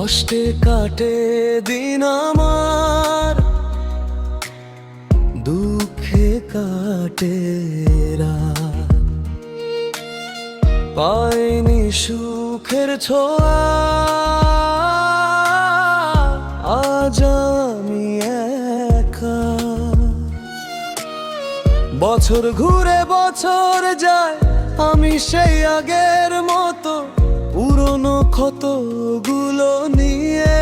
কষ্টে কাটে দিন আমার, দুঃখে কাটে রাত। পাইনি সুখের ছোঁয়া, আজ আমি একা। বছর ঘুরে বছর যায়, আমি সেই আগের মতো পুরনো ক্ষতগুলো নিয়ে।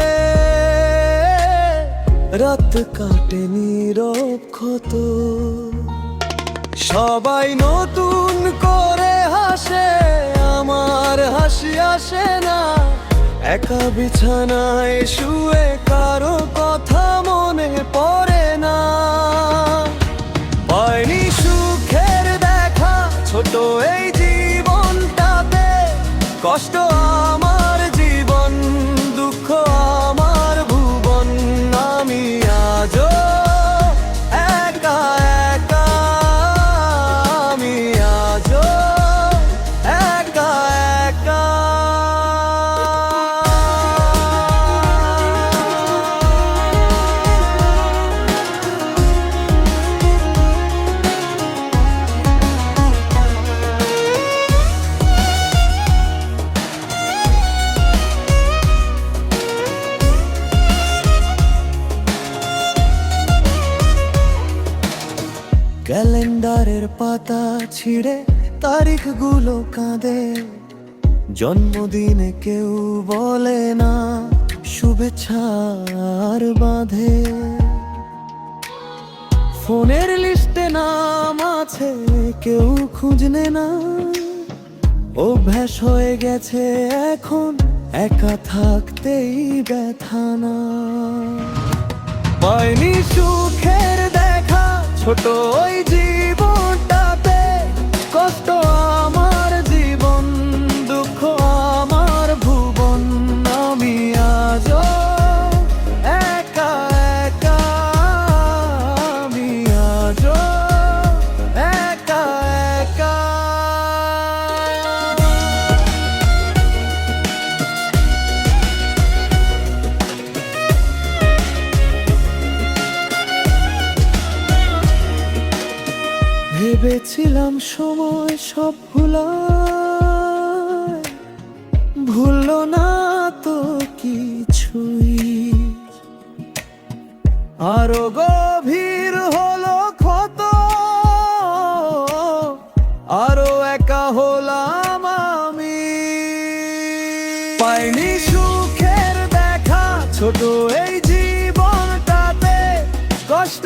রাত কাটে নীরব ক্ষত, সবাই নতুন করে হাসে, আমার হাসি আসে না। একা বিছানায় শুয়ে কারো কথা মনে পড়ে না। পাইনি সুখের দেখা ছোট এই জীবনটাতে, কষ্ট আমার জীবন, দুঃখ আমার ভুবন। আমি আজও একা একা, আমি আজও একা একা। ক্যালেন্ডারের পাতা ছিঁড়ে তারিখগুলো কাঁদে, জন্মদিনে কেউ বলে না শুভেচ্ছার বাঁধে। ফোনের লিস্টে নাম আছে, কেউ খুঁজনে না। অভ্যাস হয়ে গেছে এখন একা থাকতেই ব্যথা না। পাইনি সুখের দেখা ছোট ওই জীবনটাতে, কষ্ট আমার জীবন, দুঃখ আমার ভুবন। আমি আজও একা একা, আমি আজও একা একা। ভেবেছিলাম সময় সব ভুলায়, ভুললো না তো কিছুই। আরো গভীর হলো ক্ষত, আরো একা হলাম আমি। পাইনি সুখের দেখা ছোট এই জীবনটাতে, কষ্ট